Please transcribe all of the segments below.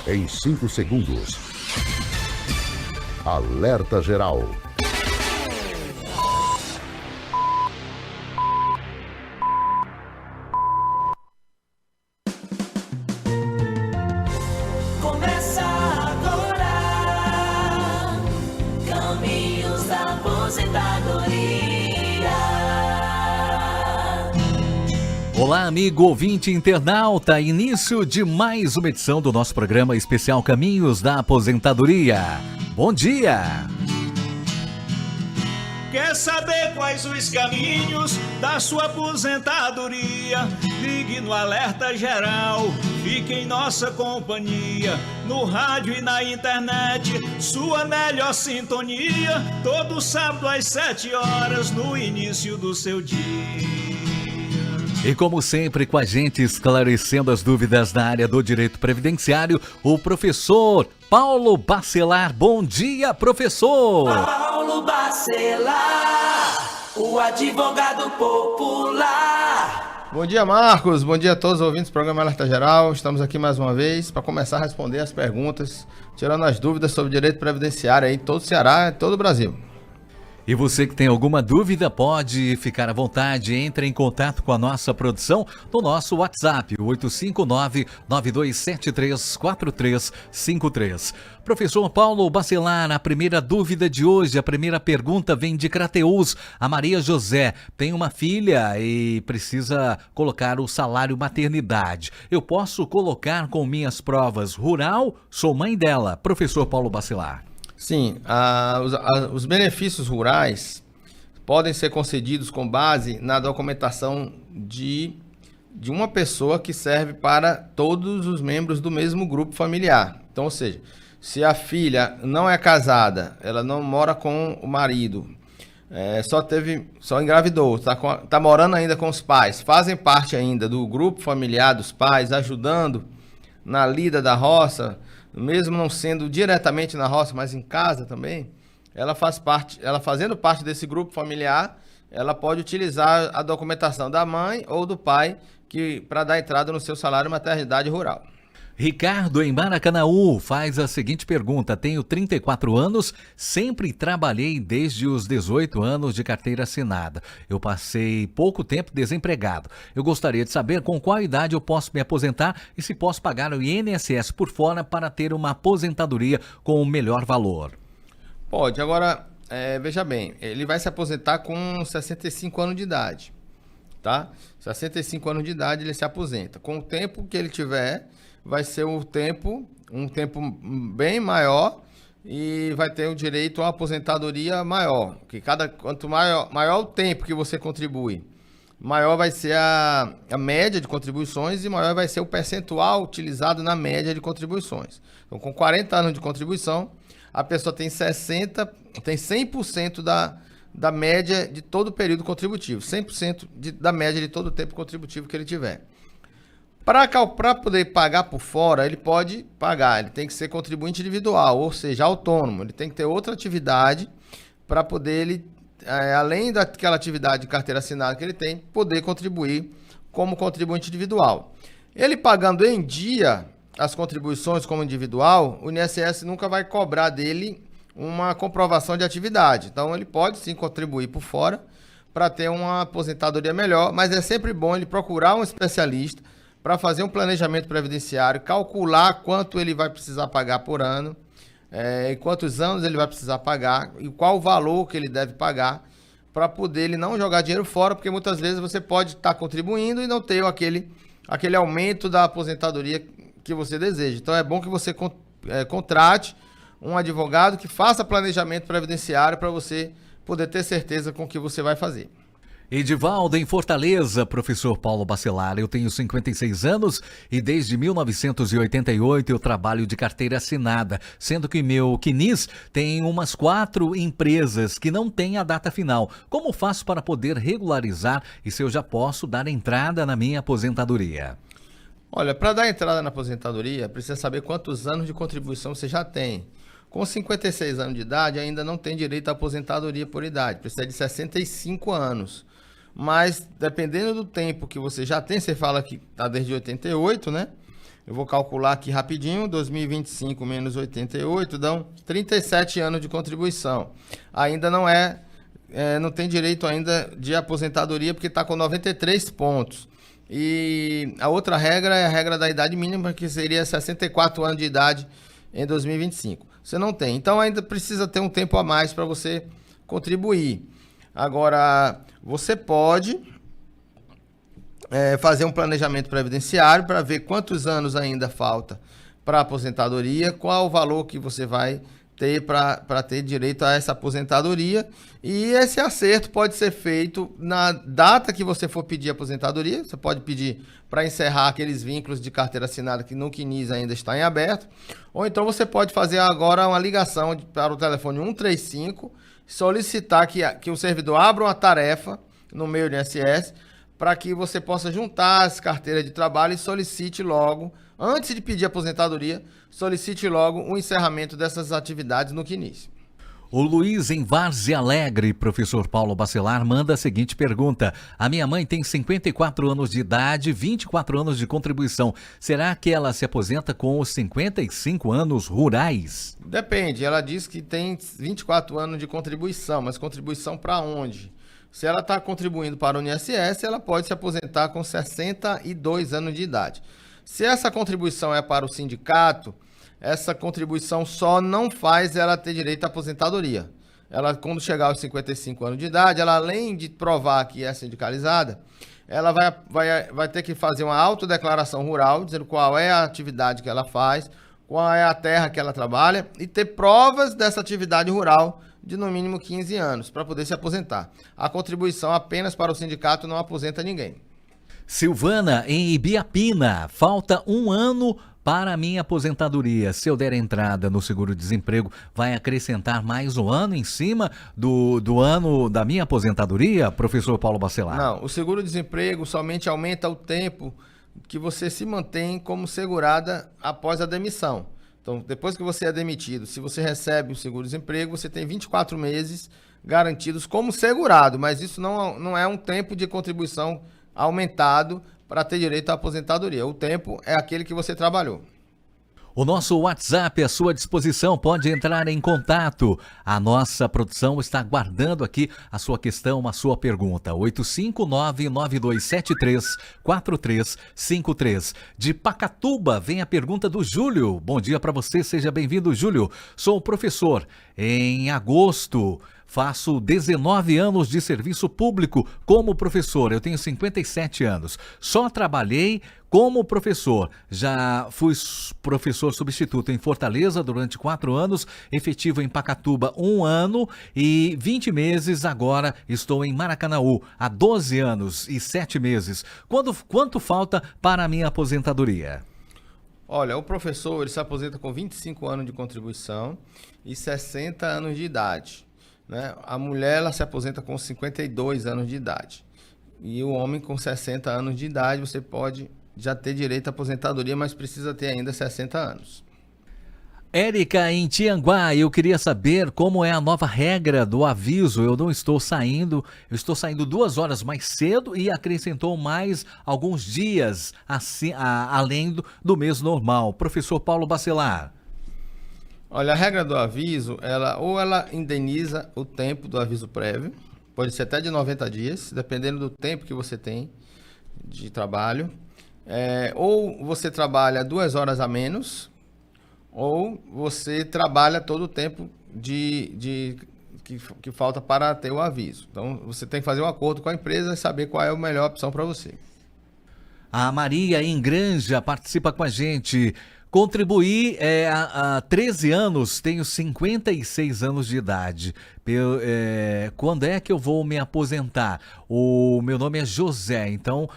Em 5 segundos. Alerta geral. Começa agora, Caminhos da Aposentadoria. Olá, amigo ouvinte internauta, início de mais uma edição do nosso programa especial Caminhos da Aposentadoria. Bom dia! Quer saber quais os caminhos da sua aposentadoria? Ligue no Alerta Geral, fique em nossa companhia, no rádio e na internet, sua melhor sintonia, todo sábado às 7 horas, no início do seu dia. E como sempre, com a gente esclarecendo as dúvidas na área do direito previdenciário, o professor Paulo Bacelar. Bom dia, professor! Paulo Bacelar, o advogado popular. Bom dia, Marcos. Bom dia a todos os ouvintes do programa Alerta Geral. Estamos aqui mais uma vez para começar a responder as perguntas, tirando as dúvidas sobre direito previdenciário aí em todo o Ceará e todo o Brasil. E você que tem alguma dúvida, pode ficar à vontade, entre em contato com a nossa produção no nosso WhatsApp, 859-9273-4353. Professor Paulo Bacelar, a primeira dúvida de hoje, a primeira pergunta vem de Crateús. A Maria José tem uma filha e precisa colocar o salário maternidade. Eu posso colocar com minhas provas rural? Sou mãe dela. Professor Paulo Bacelar. Sim, os benefícios rurais podem ser concedidos com base na documentação de uma pessoa que serve para todos os membros do mesmo grupo familiar. Então, ou seja, se a filha não é casada, ela não mora com o marido, só engravidou, tá morando ainda com os pais, fazem parte ainda do grupo familiar dos pais, ajudando na lida da roça, mesmo não sendo diretamente na roça, mas em casa também, ela fazendo parte desse grupo familiar, ela pode utilizar a documentação da mãe ou do pai para dar entrada no seu salário maternidade rural. Ricardo, em Maracanaú, faz a seguinte pergunta. Tenho 34 anos, sempre trabalhei desde os 18 anos de carteira assinada. Eu passei pouco tempo desempregado. Eu gostaria de saber com qual idade eu posso me aposentar e se posso pagar o INSS por fora para ter uma aposentadoria com o melhor valor. Pode. Agora, veja bem, ele vai se aposentar com 65 anos de idade, tá? 65 anos de idade ele se aposenta. Com o tempo que ele tiver, vai ser um tempo bem maior e vai ter o direito a uma aposentadoria maior. Quanto maior o tempo que você contribui, maior vai ser a média de contribuições e maior vai ser o percentual utilizado na média de contribuições. Então, com 40 anos de contribuição, a pessoa tem 100% da média de todo o período contributivo, 100% da média de todo o tempo contributivo que ele tiver. Para poder pagar por fora, ele pode pagar, ele tem que ser contribuinte individual, ou seja, autônomo. Ele tem que ter outra atividade para poder, além daquela atividade de carteira assinada que ele tem, poder contribuir como contribuinte individual. Ele pagando em dia as contribuições como individual, o INSS nunca vai cobrar dele uma comprovação de atividade. Então, ele pode sim contribuir por fora para ter uma aposentadoria melhor, mas é sempre bom ele procurar um especialista para fazer um planejamento previdenciário, calcular quanto ele vai precisar pagar por ano, e quantos anos ele vai precisar pagar, e qual o valor que ele deve pagar, para poder ele não jogar dinheiro fora, porque muitas vezes você pode estar contribuindo e não ter aquele aumento da aposentadoria que você deseja. Então é bom que você contrate um advogado que faça planejamento previdenciário para você poder ter certeza com o que você vai fazer. Edivaldo, em Fortaleza, professor Paulo Bacelar, eu tenho 56 anos e desde 1988 eu trabalho de carteira assinada, sendo que meu CNIS tem umas 4 empresas que não têm a data final. Como faço para poder regularizar e se eu já posso dar entrada na minha aposentadoria? Olha, para dar entrada na aposentadoria, precisa saber quantos anos de contribuição você já tem. Com 56 anos de idade, ainda não tem direito à aposentadoria por idade, precisa de 65 anos. Mas, dependendo do tempo que você já tem, você fala que está desde 88, né? Eu vou calcular aqui rapidinho, 2025 menos 88 dão 37 anos de contribuição. Ainda não tem direito ainda de aposentadoria porque está com 93 pontos. E a outra regra é a regra da idade mínima, que seria 64 anos de idade em 2025. Você não tem. Então ainda precisa ter um tempo a mais para você contribuir. Agora, você pode fazer um planejamento previdenciário para ver quantos anos ainda falta para aposentadoria, qual o valor que você vai ter para ter direito a essa aposentadoria. E esse acerto pode ser feito na data que você for pedir aposentadoria. Você pode pedir para encerrar aqueles vínculos de carteira assinada que no CNIS ainda está em aberto. Ou então você pode fazer agora uma ligação para o telefone 135, solicitar que o servidor abra uma tarefa no meio do INSS para que você possa juntar as carteiras de trabalho e solicite logo, antes de pedir aposentadoria, solicite logo o encerramento dessas atividades no CNIS. O Luiz em Várzea Alegre, professor Paulo Bacelar, manda a seguinte pergunta. A minha mãe tem 54 anos de idade, 24 anos de contribuição. Será que ela se aposenta com os 55 anos rurais? Depende, ela diz que tem 24 anos de contribuição, mas contribuição para onde? Se ela está contribuindo para o INSS, ela pode se aposentar com 62 anos de idade. Se essa contribuição é para o sindicato, essa contribuição só não faz ela ter direito à aposentadoria. Ela, quando chegar aos 55 anos de idade, ela, além de provar que é sindicalizada, ela vai ter que fazer uma autodeclaração rural, dizendo qual é a atividade que ela faz, qual é a terra que ela trabalha, e ter provas dessa atividade rural de no mínimo 15 anos, para poder se aposentar. A contribuição apenas para o sindicato não aposenta ninguém. Silvana, em Ibiapina, falta um ano para a minha aposentadoria. Se eu der entrada no seguro-desemprego, vai acrescentar mais um ano em cima do ano da minha aposentadoria, professor Paulo Bacelar? Não, o seguro-desemprego somente aumenta o tempo que você se mantém como segurada após a demissão. Então, depois que você é demitido, se você recebe o seguro-desemprego, você tem 24 meses garantidos como segurado, mas isso não é um tempo de contribuição aumentado para ter direito à aposentadoria. O tempo é aquele que você trabalhou. O nosso WhatsApp à sua disposição, pode entrar em contato. A nossa produção está aguardando aqui a sua questão, a sua pergunta. 859-9273-4353. De Pacatuba, vem a pergunta do Júlio. Bom dia para você, seja bem-vindo, Júlio. Sou professor. Em agosto, faço 19 anos de serviço público como professor. Eu tenho 57 anos. Só trabalhei como professor. Já fui professor substituto em Fortaleza durante 4 anos, efetivo em Pacatuba 1 ano e 20 meses. Agora estou em Maracanaú há 12 anos e 7 meses. Quanto falta para a minha aposentadoria? Olha, o professor ele se aposenta com 25 anos de contribuição e 60 anos de idade. Né? A mulher ela se aposenta com 52 anos de idade. E o homem com 60 anos de idade, você pode já ter direito à aposentadoria, mas precisa ter ainda 60 anos. Érica, em Tianguá, eu queria saber como é a nova regra do aviso. Eu não estou saindo, eu estou saindo 2 horas mais cedo e acrescentou mais alguns dias assim, além do mês normal. Professor Paulo Bacelar. Olha, a regra do aviso, ela indeniza o tempo do aviso prévio, pode ser até de 90 dias, dependendo do tempo que você tem de trabalho. Ou você trabalha 2 horas a menos, ou você trabalha todo o tempo que falta para ter o aviso. Então, você tem que fazer um acordo com a empresa e saber qual é a melhor opção para você. A Maria em Granja participa com a gente. Contribuí há 13 anos, tenho 56 anos de idade. Quando é que eu vou me aposentar? O meu nome é José, então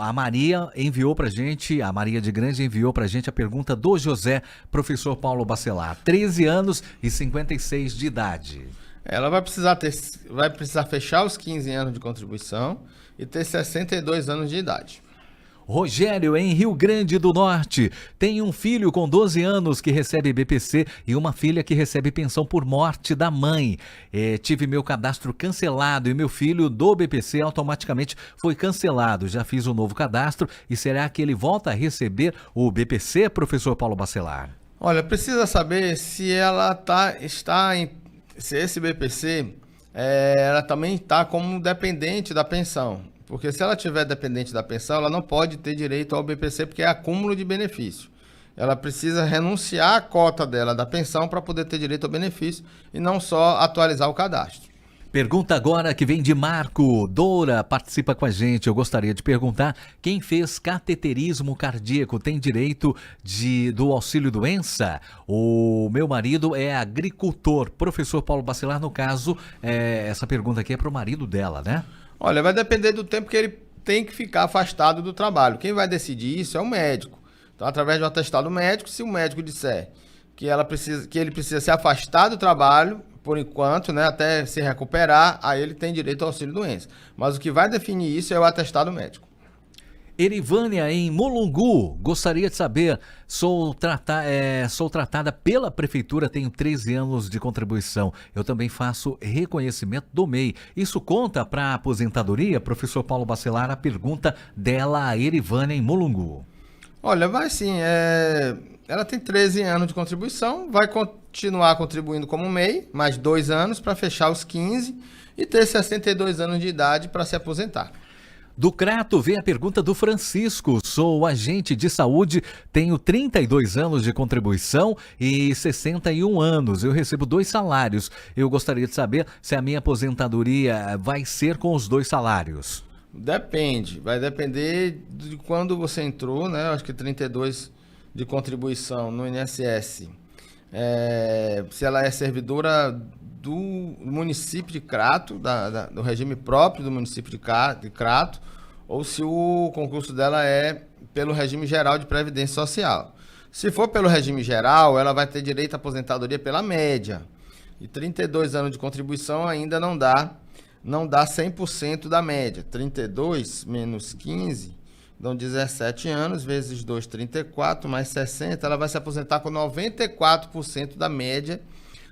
a Maria enviou pra gente, a Maria de Grande enviou pra gente a pergunta do José, professor Paulo Bacelar. 13 anos e 56 de idade. Ela vai precisar fechar os 15 anos de contribuição e ter 62 anos de idade. Rogério, em Rio Grande do Norte, tem um filho com 12 anos que recebe BPC e uma filha que recebe pensão por morte da mãe. Tive meu cadastro cancelado e meu filho do BPC automaticamente foi cancelado. Já fiz um novo cadastro e será que ele volta a receber o BPC, professor Paulo Bacelar? Olha, precisa saber se se esse BPC, ela também está como dependente da pensão. Porque se ela tiver dependente da pensão, ela não pode ter direito ao BPC, porque é acúmulo de benefício. Ela precisa renunciar à cota dela da pensão para poder ter direito ao benefício e não só atualizar o cadastro. Pergunta agora que vem de Marco. Doura participa com a gente. Eu gostaria de perguntar, quem fez cateterismo cardíaco tem direito do auxílio doença? O meu marido é agricultor. Professor Paulo Bacelar, no caso, essa pergunta aqui é para o marido dela, né? Olha, vai depender do tempo que ele tem que ficar afastado do trabalho. Quem vai decidir isso é o médico. Então, através de um atestado médico, se o médico disser que ele precisa se afastar do trabalho, por enquanto, né, até se recuperar, aí ele tem direito ao auxílio-doença. Mas o que vai definir isso é o atestado médico. Erivânia, em Mulungu, gostaria de saber, sou tratada pela prefeitura, tenho 13 anos de contribuição, eu também faço reconhecimento do MEI. Isso conta para a aposentadoria? Professor Paulo Bacelar, a pergunta dela, a Erivânia, em Mulungu. Olha, vai sim, ela tem 13 anos de contribuição, vai continuar contribuindo como MEI, mais 2 anos para fechar os 15 e ter 62 anos de idade para se aposentar. Do Crato vem a pergunta do Francisco. Sou agente de saúde, tenho 32 anos de contribuição e 61 anos. Eu recebo 2 salários. Eu gostaria de saber se a minha aposentadoria vai ser com os 2 salários. Depende, vai depender de quando você entrou, né? Eu acho que 32 de contribuição no INSS. Se ela é servidora do município de Crato, do regime próprio do município de Crato, ou se o concurso dela é pelo regime geral de previdência social. Se for pelo regime geral, ela vai ter direito à aposentadoria pela média. E 32 anos de contribuição ainda não dá 100% da média. 32 menos 15 dão 17 anos, vezes 2, 34, mais 60, ela vai se aposentar com 94% da média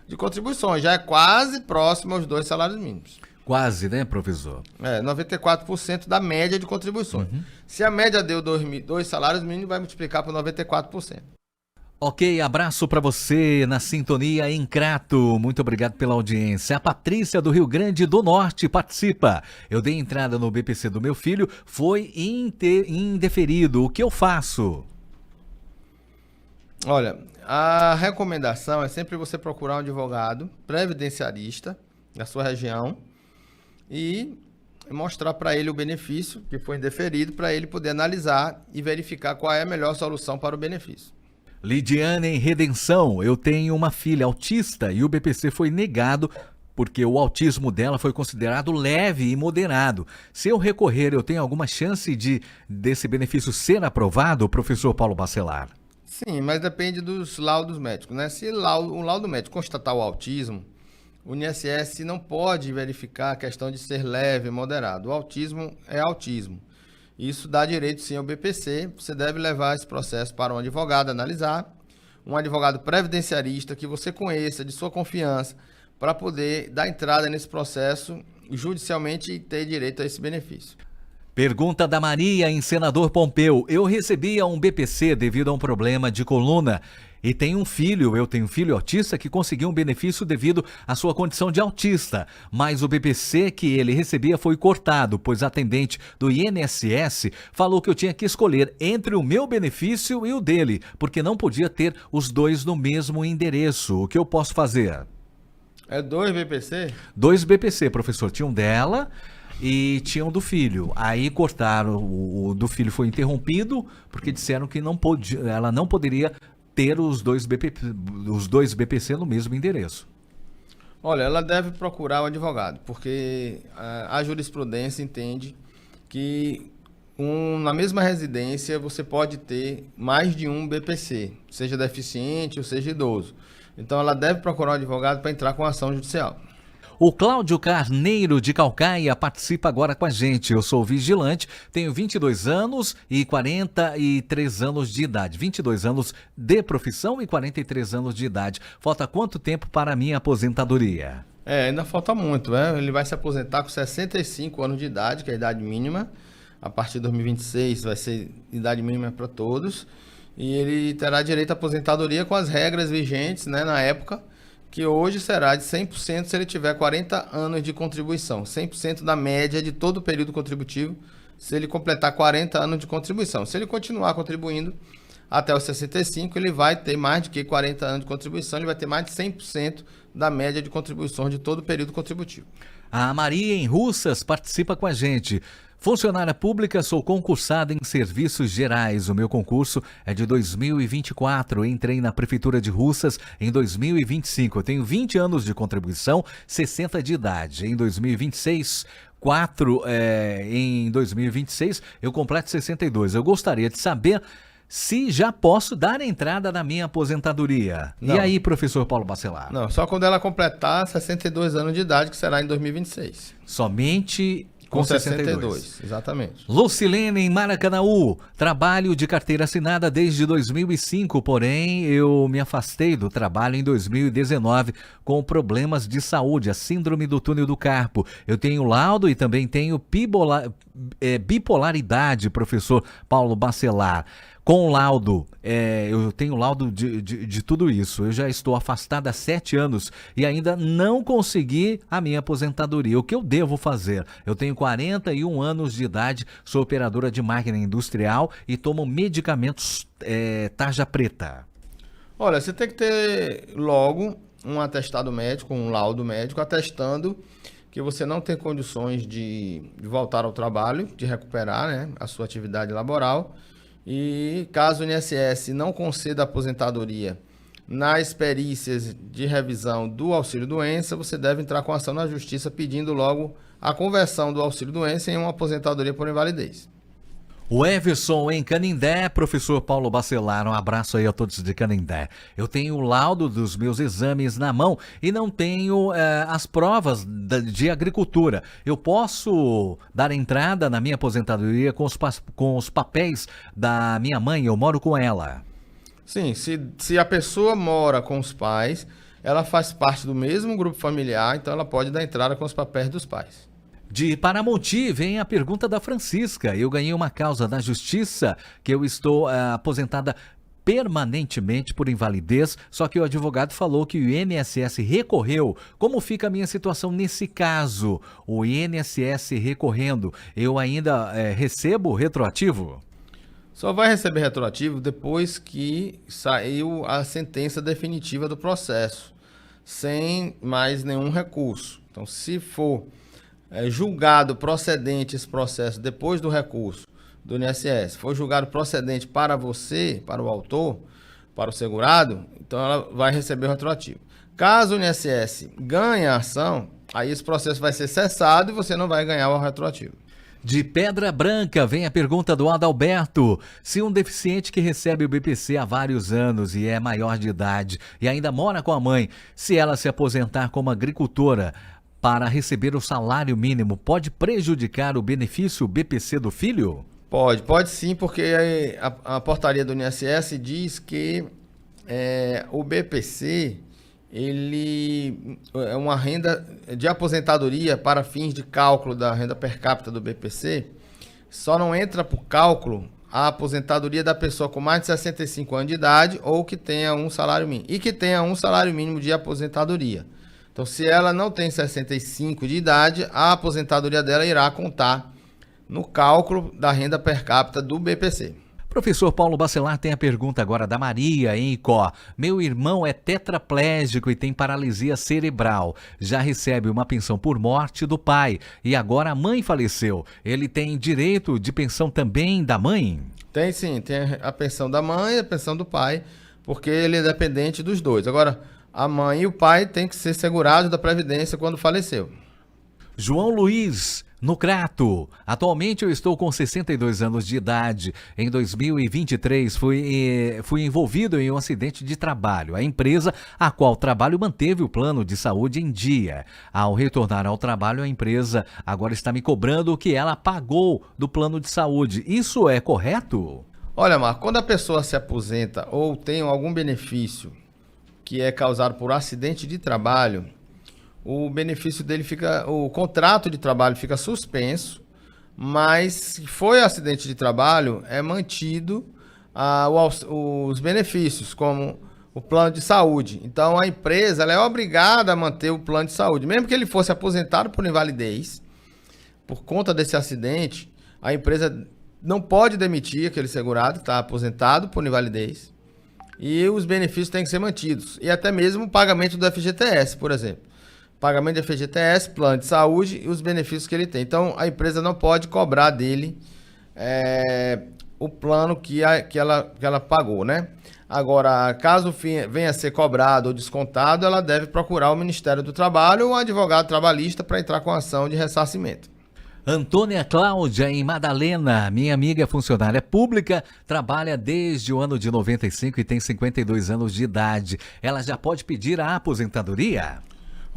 de contribuições. Já é quase próximo aos 2 salários mínimos. Quase, né, professor? 94% da média de contribuições. Se a média deu 2 salários mínimos, vai multiplicar por 94%. Ok, abraço para você na sintonia em Crato. Muito obrigado pela audiência. A Patrícia do Rio Grande do Norte participa. Eu dei entrada no BPC do meu filho, foi indeferido. O que eu faço? Olha, a recomendação é sempre você procurar um advogado previdenciarista da sua região e mostrar para ele o benefício que foi indeferido, para ele poder analisar e verificar qual é a melhor solução para o benefício. Lidiane em Redenção, eu tenho uma filha autista e o BPC foi negado porque o autismo dela foi considerado leve e moderado. Se eu recorrer, eu tenho alguma chance desse benefício ser aprovado, professor Paulo Bacelar? Sim, mas depende dos laudos médicos, né? Se um laudo médico constatar o autismo, o INSS não pode verificar a questão de ser leve e moderado. O autismo é autismo. Isso dá direito sim ao BPC. Você deve levar esse processo para um advogado analisar, um advogado previdenciarista que você conheça, de sua confiança, para poder dar entrada nesse processo judicialmente e ter direito a esse benefício. Pergunta da Maria em Senador Pompeu. Eu recebia um BPC devido a um problema de coluna e eu tenho um filho autista que conseguiu um benefício devido à sua condição de autista, mas o BPC que ele recebia foi cortado, pois a atendente do INSS falou que eu tinha que escolher entre o meu benefício e o dele, porque não podia ter os 2 no mesmo endereço. O que eu posso fazer? É 2 BPC? 2 BPC, professor. Tinha um dela e tinha um do filho. Aí cortaram, o do filho foi interrompido, porque disseram que ela não poderia ter os 2 BPC no mesmo endereço. Olha, ela deve procurar o advogado, porque a jurisprudência entende que na mesma residência você pode ter mais de um BPC, seja deficiente ou seja idoso. Então ela deve procurar um advogado para entrar com ação judicial. O Cláudio Carneiro de Calcaia participa agora com a gente. Eu sou vigilante, tenho 22 anos e 43 anos de idade. 22 anos de profissão e 43 anos de idade. Falta quanto tempo para a minha aposentadoria? Ainda falta muito, né? Ele vai se aposentar com 65 anos de idade, que é a idade mínima. A partir de 2026 vai ser idade mínima para todos. E ele terá direito à aposentadoria com as regras vigentes, né, na época, que hoje será de 100% se ele tiver 40 anos de contribuição. 100% da média de todo o período contributivo, se ele completar 40 anos de contribuição. Se ele continuar contribuindo até os 65, ele vai ter mais de que 40 anos de contribuição, ele vai ter mais de 100% da média de contribuição de todo o período contributivo. A Maria em Russas participa com a gente. Funcionária pública, sou concursada em serviços gerais. O meu concurso é de 2024. Entrei na Prefeitura de Russas em 2025. Eu tenho 20 anos de contribuição, 60 de idade. Em 2026, em 2026, eu completo 62. Eu gostaria de saber se já posso dar entrada na minha aposentadoria. Não. E aí, professor Paulo Bacelar? Não, só quando ela completar 62 anos de idade, que será em 2026. Somente com 62. Exatamente. Lucilene em Maracanaú, trabalho de carteira assinada desde 2005, porém eu me afastei do trabalho em 2019 com problemas de saúde, a síndrome do túnel do carpo. Eu tenho laudo e também tenho bipolaridade, professor Paulo Bacelar. Com laudo, eu tenho laudo de tudo isso. Eu já estou afastado há 7 anos e ainda não consegui a minha aposentadoria. O que eu devo fazer? Eu tenho 41 anos de idade, sou operadora de máquina industrial e tomo medicamentos tarja preta. Olha, você tem que ter logo um atestado médico, um laudo médico, atestando que você não tem condições de voltar ao trabalho, de recuperar, né, a sua atividade laboral. E caso o INSS não conceda aposentadoria nas perícias de revisão do auxílio-doença, você deve entrar com ação na justiça pedindo logo a conversão do auxílio-doença em uma aposentadoria por invalidez. O Everson em Canindé, professor Paulo Bacelar, um abraço aí a todos de Canindé. Eu tenho o laudo dos meus exames na mão e não tenho as provas de agricultura. Eu posso dar entrada na minha aposentadoria com os papéis da minha mãe, eu moro com ela. Sim, se a pessoa mora com os pais, ela faz parte do mesmo grupo familiar, então ela pode dar entrada com os papéis dos pais. De Paramonti vem a pergunta da Francisca. Eu ganhei uma causa na justiça que eu estou aposentada permanentemente por invalidez, só que o advogado falou que o INSS recorreu. Como fica a minha situação nesse caso? O INSS recorrendo, eu ainda recebo retroativo? Só vai receber retroativo depois que saiu a sentença definitiva do processo, sem mais nenhum recurso. Então, se for julgado procedente esse processo depois do recurso do INSS, foi julgado procedente para você, para o autor, para o segurado, então ela vai receber o retroativo. Caso o INSS ganhe a ação, aí esse processo vai ser cessado e você não vai ganhar o retroativo. De Pedra Branca vem a pergunta do Adalberto. Se um deficiente que recebe o BPC há vários anos e é maior de idade e ainda mora com a mãe, se ela se aposentar como agricultora para receber o salário mínimo, pode prejudicar o benefício BPC do filho? Pode sim, porque a portaria do INSS diz que o BPC ele é uma renda de aposentadoria para fins de cálculo da renda per capita do BPC, só não entra por cálculo a aposentadoria da pessoa com mais de 65 anos de idade ou que tenha um salário mínimo, e que tenha um salário mínimo de aposentadoria. Então, se ela não tem 65 de idade, a aposentadoria dela irá contar no cálculo da renda per capita do BPC. Professor Paulo Bacelar tem a pergunta agora da Maria em Icó. Meu irmão é tetraplégico e tem paralisia cerebral. Já recebe uma pensão por morte do pai e agora a mãe faleceu. Ele tem direito de pensão também da mãe? Tem sim, tem a pensão da mãe e a pensão do pai, porque ele é dependente dos dois. Agora, a mãe e o pai têm que ser segurados da Previdência quando faleceu. João Luiz, no Crato. Atualmente eu estou com 62 anos de idade. Em 2023 fui envolvido em um acidente de trabalho. A empresa a qual trabalho manteve o plano de saúde em dia. Ao retornar ao trabalho, a empresa agora está me cobrando o que ela pagou do plano de saúde. Isso é correto? Olha, Marco, quando a pessoa se aposenta ou tem algum benefício que é causado por acidente de trabalho, o benefício dele o contrato de trabalho fica suspenso, mas se foi acidente de trabalho, é mantido os benefícios, como o plano de saúde. Então a empresa ela é obrigada a manter o plano de saúde. Mesmo que ele fosse aposentado por invalidez, por conta desse acidente, a empresa não pode demitir aquele segurado que está aposentado por invalidez e os benefícios têm que ser mantidos. E até mesmo o pagamento do FGTS, por exemplo. Pagamento do FGTS, plano de saúde e os benefícios que ele tem. Então, a empresa não pode cobrar dele o plano que ela pagou, né? Agora, caso venha a ser cobrado ou descontado, ela deve procurar o Ministério do Trabalho ou um advogado trabalhista para entrar com ação de ressarcimento. Antônia Cláudia, em Madalena, minha amiga é funcionária pública, trabalha desde o ano de 95 e tem 52 anos de idade. Ela já pode pedir a aposentadoria?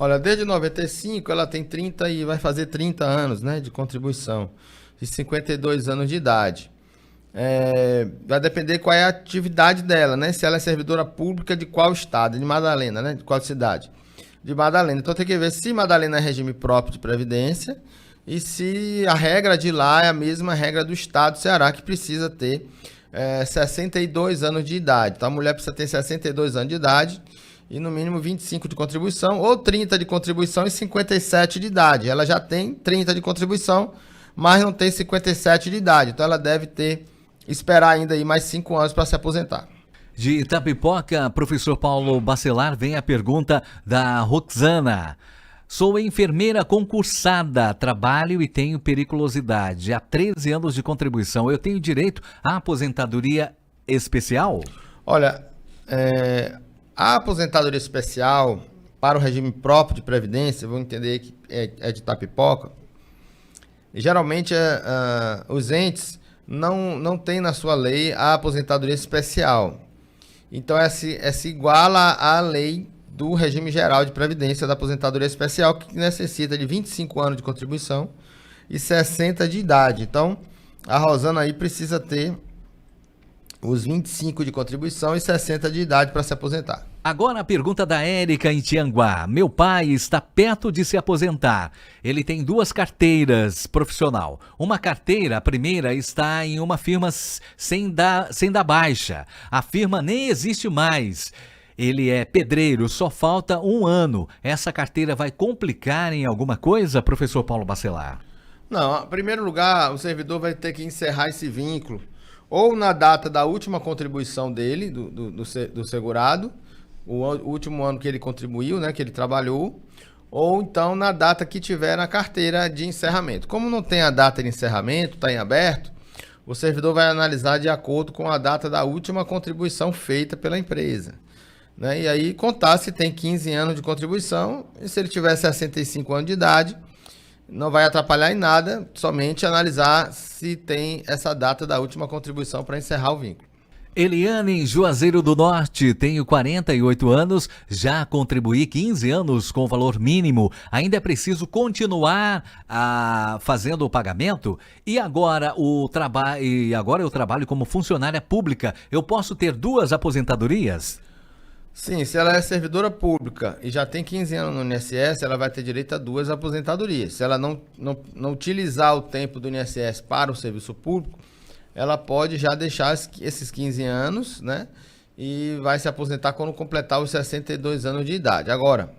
Olha, desde 95 ela tem 30 e vai fazer 30 anos, né, de contribuição, de 52 anos de idade. Vai depender qual é a atividade dela, né, se ela é servidora pública de qual estado, de Madalena, né, de qual cidade? De Madalena. Então tem que ver se Madalena é regime próprio de previdência e se a regra de lá é a mesma regra do estado do Ceará, que precisa ter 62 anos de idade. Então a mulher precisa ter 62 anos de idade e no mínimo 25 de contribuição, ou 30 de contribuição e 57 de idade. Ela já tem 30 de contribuição, mas não tem 57 de idade. Então ela deve esperar ainda aí mais 5 anos para se aposentar. De Itapipoca, professor Paulo Bacelar, vem a pergunta da Roxana. Sou enfermeira concursada, trabalho e tenho periculosidade. Há 13 anos de contribuição. Eu tenho direito à aposentadoria especial? Olha, a aposentadoria especial para o regime próprio de previdência, vou entender que é de Itapipoca, e geralmente os entes não têm na sua lei a aposentadoria especial. Então se iguala à lei do regime geral de previdência da aposentadoria especial, que necessita de 25 anos de contribuição e 60 de idade. Então, a Rosana aí precisa ter os 25 de contribuição e 60 de idade para se aposentar. Agora a pergunta da Érica em Tianguá. Meu pai está perto de se aposentar. Ele tem 2 carteiras profissional. Uma carteira, a primeira, está em uma firma sem dar baixa. A firma nem existe mais. Ele é pedreiro, só falta 1 ano. Essa carteira vai complicar em alguma coisa, professor Paulo Bacelar? Não, em primeiro lugar, o servidor vai ter que encerrar esse vínculo ou na data da última contribuição dele, do segurado, o último ano que ele contribuiu, né, que ele trabalhou, ou então na data que tiver na carteira de encerramento. Como não tem a data de encerramento, está em aberto, o servidor vai analisar de acordo com a data da última contribuição feita pela empresa. Né? E aí contar se tem 15 anos de contribuição e se ele tiver 65 anos de idade, não vai atrapalhar em nada, somente analisar se tem essa data da última contribuição para encerrar o vínculo. Eliane, em Juazeiro do Norte, tenho 48 anos, já contribuí 15 anos com valor mínimo, ainda é preciso continuar fazendo o pagamento? E agora eu trabalho como funcionária pública, eu posso ter 2 aposentadorias? Sim, se ela é servidora pública e já tem 15 anos no INSS, ela vai ter direito a 2 aposentadorias. Se ela não utilizar o tempo do INSS para o serviço público, ela pode já deixar esses 15 anos, né? E vai se aposentar quando completar os 62 anos de idade. Agora,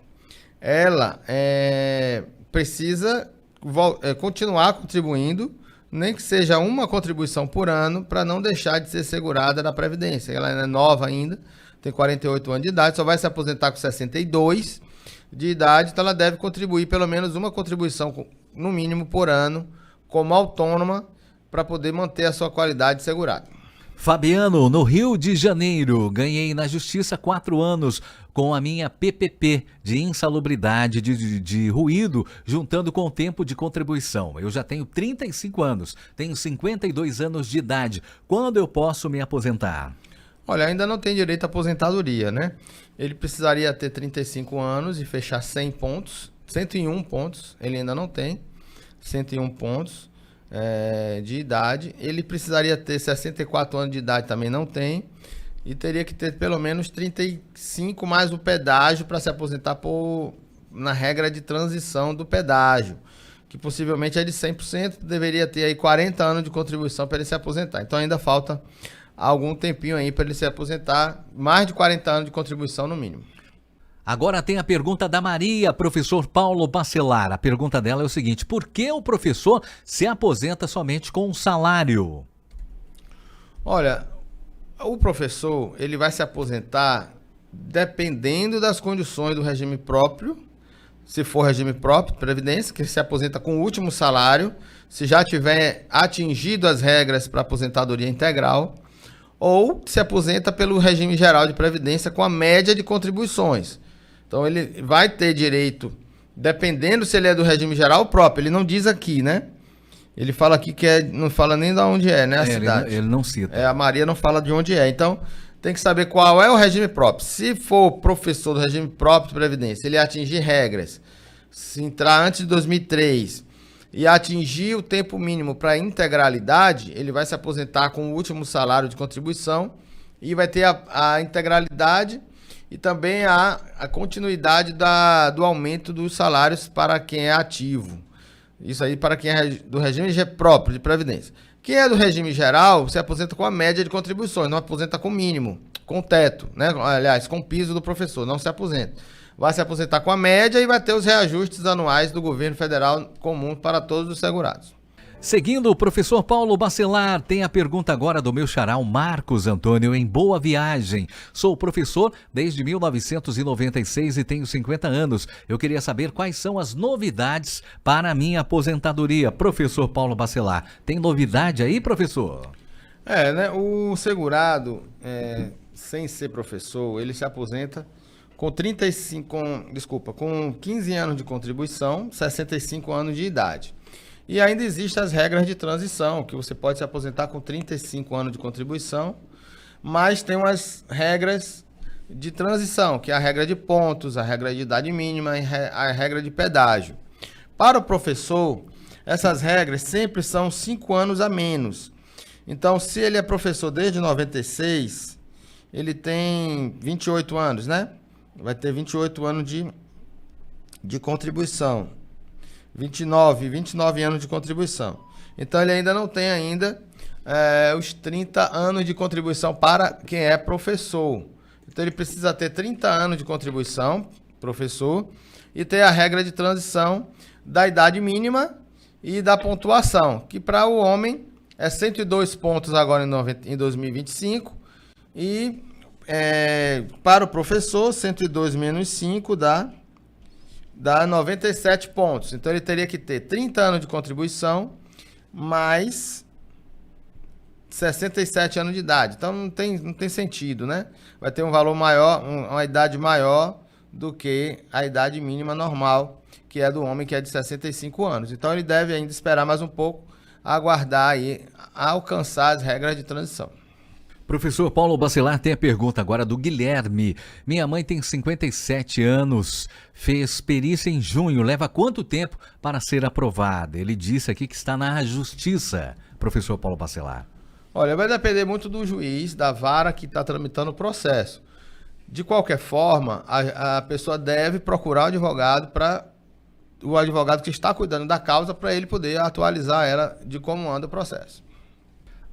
ela precisa continuar contribuindo, nem que seja uma contribuição por ano, para não deixar de ser segurada da Previdência. Ela é nova ainda, tem 48 anos de idade, só vai se aposentar com 62 de idade, então ela deve contribuir pelo menos uma contribuição, no mínimo por ano, como autônoma, para poder manter a sua qualidade segurada. Fabiano, no Rio de Janeiro, ganhei na justiça 4 anos com a minha PPP de insalubridade de ruído, juntando com o tempo de contribuição. Eu já tenho 35 anos, tenho 52 anos de idade. Quando eu posso me aposentar? Olha, ainda não tem direito à aposentadoria, né? Ele precisaria ter 35 anos e fechar 100 pontos, 101 pontos, ele ainda não tem 101 pontos. De idade, ele precisaria ter 64 anos de idade, também não tem, e teria que ter pelo menos 35 mais o pedágio para se aposentar na regra de transição do pedágio, que possivelmente é de 100%, deveria ter aí 40 anos de contribuição para ele se aposentar. Então ainda falta algum tempinho aí para ele se aposentar, mais de 40 anos de contribuição no mínimo. Agora tem a pergunta da Maria, professor Paulo Bacelar. A pergunta dela é o seguinte: por que o professor se aposenta somente com um salário? Olha, o professor, ele vai se aposentar dependendo das condições do regime próprio. Se for regime próprio, previdência, que se aposenta com o último salário, se já tiver atingido as regras para aposentadoria integral, ou se aposenta pelo regime geral de previdência com a média de contribuições. Então ele vai ter direito, dependendo se ele é do regime geral próprio, ele não diz aqui, né? Ele fala aqui que não fala nem de onde é, né? A cidade. Ele não cita. A Maria não fala de onde é. Então tem que saber qual é o regime próprio. Se for professor do regime próprio de previdência, ele atingir regras, se entrar antes de 2003 e atingir o tempo mínimo para integralidade, ele vai se aposentar com o último salário de contribuição e vai ter a integralidade e também a continuidade do aumento dos salários para quem é ativo. Isso aí para quem é do regime próprio de previdência. Quem é do regime geral se aposenta com a média de contribuições, não aposenta com mínimo, com teto, né? Aliás, com piso do professor, não se aposenta. Vai se aposentar com a média e vai ter os reajustes anuais do governo federal comum para todos os segurados. Seguindo o professor Paulo Bacelar, tem a pergunta agora do meu xará, o Marcos Antônio, em Boa Viagem. Sou professor desde 1996 e tenho 50 anos. Eu queria saber quais são as novidades para a minha aposentadoria. Professor Paulo Bacelar, tem novidade aí, professor? Né? O segurado, sem ser professor, ele se aposenta com 15 anos de contribuição, 65 anos de idade. E ainda existem as regras de transição, que você pode se aposentar com 35 anos de contribuição, mas tem umas regras de transição, que é a regra de pontos, a regra de idade mínima e a regra de pedágio. Para o professor, essas regras sempre são 5 anos a menos. Então, se ele é professor desde 96, ele tem 28 anos, né? Vai ter 28 anos de contribuição. 29 anos de contribuição. Então ele ainda não tem os 30 anos de contribuição para quem é professor. Então ele precisa ter 30 anos de contribuição, professor, e ter a regra de transição da idade mínima e da pontuação, que para o homem é 102 pontos agora em 2025 e para o professor 102 menos 5 dá 97 pontos. Então ele teria que ter 30 anos de contribuição mais 67 anos de idade. Então não tem sentido, né? Vai ter um valor maior, uma idade maior do que a idade mínima normal, que é do homem, que é de 65 anos. Então ele deve ainda esperar mais um pouco, aguardar aí, alcançar as regras de transição. Professor Paulo Bacelar, tem a pergunta agora do Guilherme. Minha mãe tem 57 anos, fez perícia em junho, leva quanto tempo para ser aprovada? Ele disse aqui que está na justiça, professor Paulo Bacelar. Olha, vai depender muito do juiz, da vara que está tramitando o processo. De qualquer forma, a pessoa deve procurar o advogado que está cuidando da causa para ele poder atualizar ela de como anda o processo.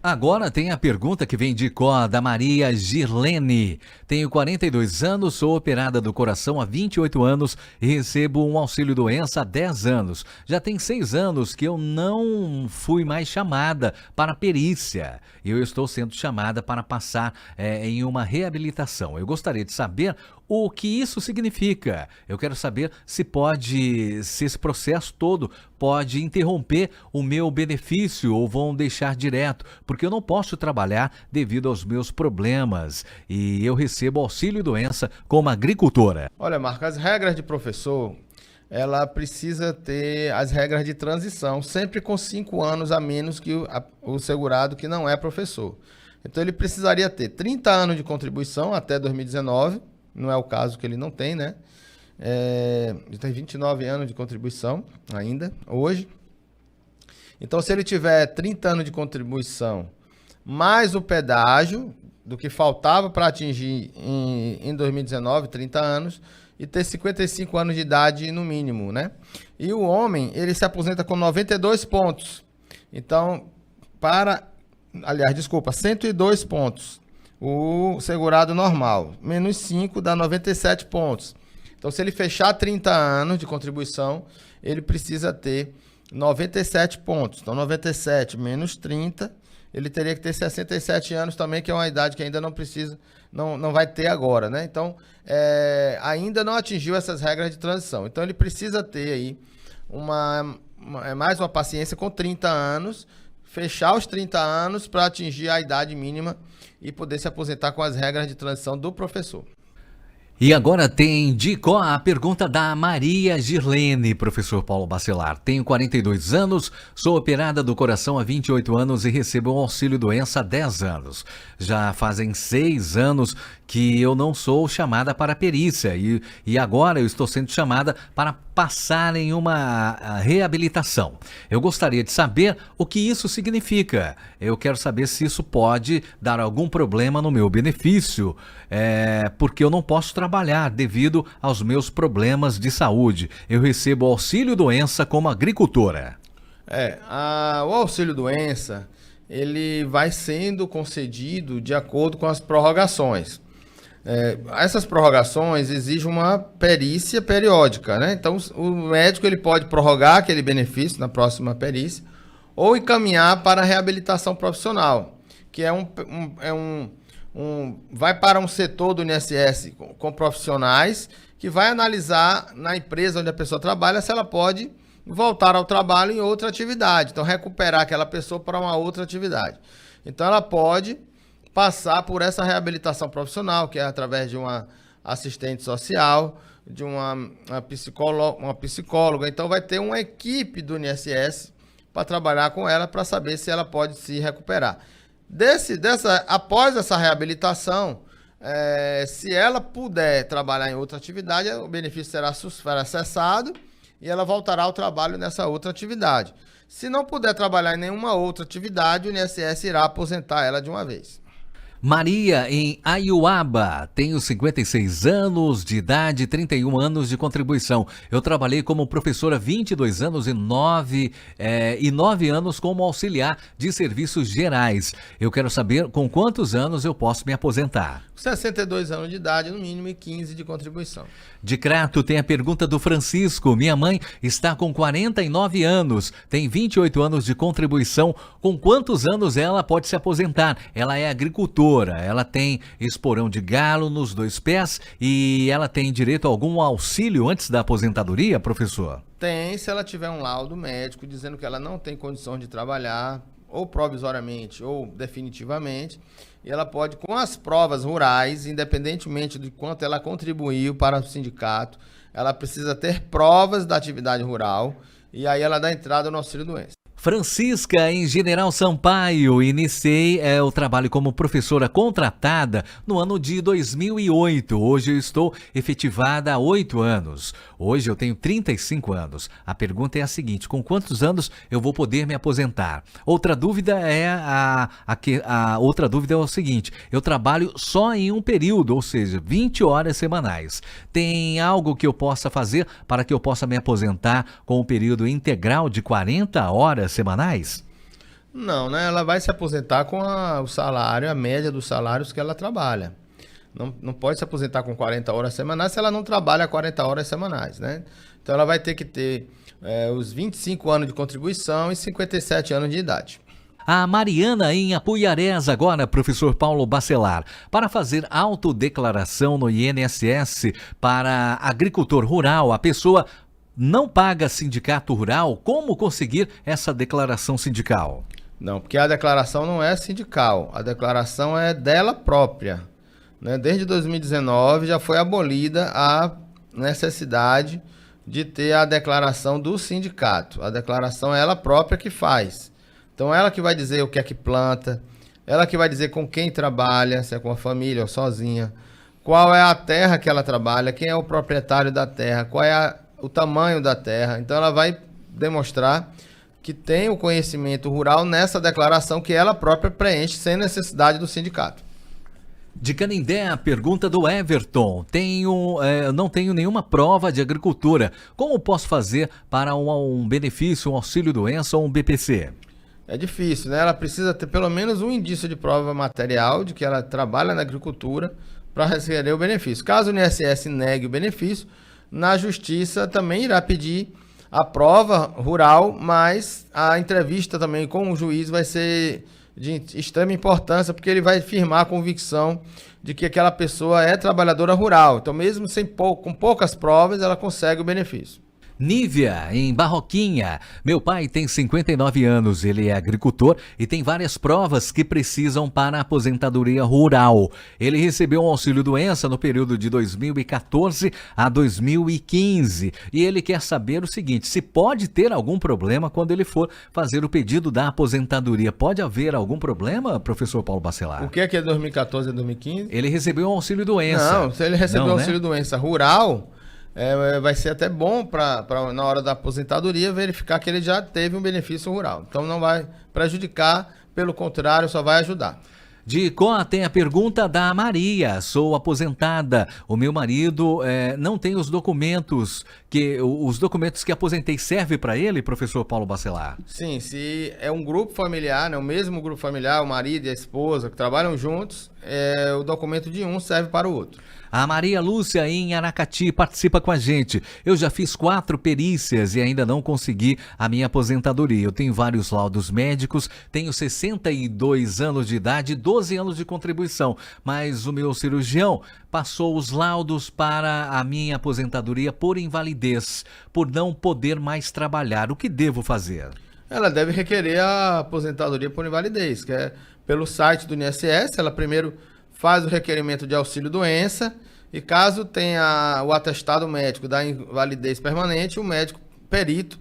Agora tem a pergunta que vem de Có, da Maria Girlene. Tenho 42 anos, sou operada do coração há 28 anos e recebo um auxílio-doença há 10 anos. Já tem 6 anos que eu não fui mais chamada para perícia. Eu estou sendo chamada para passar em uma reabilitação. Eu gostaria de saber o que isso significa. Eu quero saber se esse processo todo pode interromper o meu benefício ou vão deixar direto, porque porque eu não posso trabalhar devido aos meus problemas e eu recebo auxílio-doença como agricultora. Olha, Marco, as regras de professor, ela precisa ter as regras de transição, sempre com 5 anos a menos que o segurado que não é professor. Então ele precisaria ter 30 anos de contribuição até 2019, não é o caso que ele não tem, né? Ele tem 29 anos de contribuição ainda, hoje. Então, se ele tiver 30 anos de contribuição, mais o pedágio, do que faltava para atingir em 2019, 30 anos, e ter 55 anos de idade no mínimo, né? E o homem, ele se aposenta com 92 pontos. Então, 102 pontos. O segurado normal, menos 5 dá 97 pontos. Então, se ele fechar 30 anos de contribuição, ele precisa ter 97 pontos. Então, 97 menos 30, ele teria que ter 67 anos também, que é uma idade que ainda não precisa, não vai ter agora, né? Então, ainda não atingiu essas regras de transição. Então, ele precisa ter aí mais uma paciência com 30 anos, fechar os 30 anos para atingir a idade mínima e poder se aposentar com as regras de transição do professor. E agora tem de Có a pergunta da Maria Girlene, professor Paulo Bacelar. Tenho 42 anos, sou operada do coração há 28 anos e recebo um auxílio-doença há 10 anos. Já fazem 6 anos que eu não sou chamada para perícia e agora eu estou sendo chamada para passar em uma reabilitação. Eu gostaria de saber o que isso significa. Eu quero saber se isso pode dar algum problema no meu benefício, porque eu não posso trabalhar devido aos meus problemas de saúde. Eu recebo auxílio-doença como agricultora. O auxílio-doença, ele vai sendo concedido de acordo com as prorrogações. Essas prorrogações exigem uma perícia periódica, né? Então, o médico ele pode prorrogar aquele benefício na próxima perícia ou encaminhar para a reabilitação profissional, que vai para um setor do INSS com profissionais que vai analisar na empresa onde a pessoa trabalha se ela pode voltar ao trabalho em outra atividade. Então, recuperar aquela pessoa para uma outra atividade. Então, ela pode passar por essa reabilitação profissional, que é através de uma assistente social, de uma psicóloga. Então, vai ter uma equipe do INSS para trabalhar com ela, para saber se ela pode se recuperar. Após essa reabilitação, se ela puder trabalhar em outra atividade, o benefício será cessado e ela voltará ao trabalho nessa outra atividade. Se não puder trabalhar em nenhuma outra atividade, o INSS irá aposentar ela de uma vez. Maria, em Aiuaba, tenho 56 anos de idade, 31 anos de contribuição. Eu trabalhei como professora 22 anos e 9 anos como auxiliar de serviços gerais. Eu quero saber com quantos anos eu posso me aposentar. 62 anos de idade, no mínimo, e 15 de contribuição. De Crato tem a pergunta do Francisco. Minha mãe está com 49 anos, tem 28 anos de contribuição. Com quantos anos ela pode se aposentar? Ela é agricultora, ela tem esporão de galo nos 2 pés e ela tem direito a algum auxílio antes da aposentadoria, professor? Tem, se ela tiver um laudo médico dizendo que ela não tem condição de trabalhar, ou provisoriamente ou definitivamente, e ela pode, com as provas rurais, independentemente de quanto ela contribuiu para o sindicato, ela precisa ter provas da atividade rural, e aí ela dá entrada no auxílio-doença. Francisca, em General Sampaio, iniciei o trabalho como professora contratada no ano de 2008. Hoje eu estou efetivada há 8 anos. Hoje eu tenho 35 anos. A pergunta é a seguinte: com quantos anos eu vou poder me aposentar? Outra dúvida é outra dúvida é o seguinte: eu trabalho só em um período, ou seja, 20 horas semanais. Tem algo que eu possa fazer para que eu possa me aposentar com um período integral de 40 horas semanais? Não, né? Ela vai se aposentar com o salário, a média dos salários que ela trabalha. Não pode se aposentar com 40 horas semanais se ela não trabalha 40 horas semanais, né? Então ela vai ter que ter os 25 anos de contribuição e 57 anos de idade. A Mariana, em Apuiarés, agora, professor Paulo Bacelar. Para fazer autodeclaração no INSS para agricultor rural, a pessoa não paga sindicato rural. Como conseguir essa declaração sindical? Não, porque a declaração não é sindical, a declaração é dela própria, né? Desde 2019 já foi abolida a necessidade de ter a declaração do sindicato. A declaração é ela própria que faz. Então ela que vai dizer o que é que planta, ela que vai dizer com quem trabalha, se é com a família ou sozinha, qual é a terra que ela trabalha, quem é o proprietário da terra, qual é o tamanho da terra. Então ela vai demonstrar que tem o conhecimento rural nessa declaração que ela própria preenche sem necessidade do sindicato. De Canindé, a pergunta do Everton. Não tenho nenhuma prova de agricultura. Como posso fazer para um benefício, um auxílio-doença ou um BPC? É difícil, né? Ela precisa ter pelo menos um indício de prova material de que ela trabalha na agricultura para receber o benefício. Caso o INSS negue o benefício, na justiça também irá pedir a prova rural, mas a entrevista também com o juiz vai ser de extrema importância, porque ele vai firmar a convicção de que aquela pessoa é trabalhadora rural. Então, mesmo com poucas provas, ela consegue o benefício. Nívia, em Barroquinha. Meu pai tem 59 anos, ele é agricultor e tem várias provas que precisam para a aposentadoria rural. Ele recebeu um auxílio-doença no período de 2014 a 2015 e ele quer saber o seguinte, se pode ter algum problema quando ele for fazer o pedido da aposentadoria. Pode haver algum problema, professor Paulo Bacelar? O que é 2014 a 2015? Ele recebeu um auxílio-doença. Não, se ele recebeu um auxílio-doença rural... vai ser até bom para na hora da aposentadoria verificar que ele já teve um benefício rural. Então não vai prejudicar, pelo contrário, só vai ajudar. De Icó tem a pergunta da Maria. Sou aposentada. O meu marido não tem os documentos que aposentei. Serve para ele, professor Paulo Bacelar? Sim, se é um grupo familiar, né, o mesmo grupo familiar, o marido e a esposa que trabalham juntos, o documento de um serve para o outro. A Maria Lúcia, em Aracati, participa com a gente. Eu já fiz 4 perícias e ainda não consegui a minha aposentadoria. Eu tenho vários laudos médicos, tenho 62 anos de idade e 12 anos de contribuição. Mas o meu cirurgião passou os laudos para a minha aposentadoria por invalidez, por não poder mais trabalhar. O que devo fazer? Ela deve requerer a aposentadoria por invalidez, que é pelo site do INSS. Ela primeiro faz o requerimento de auxílio-doença e caso tenha o atestado médico da invalidez permanente, o médico perito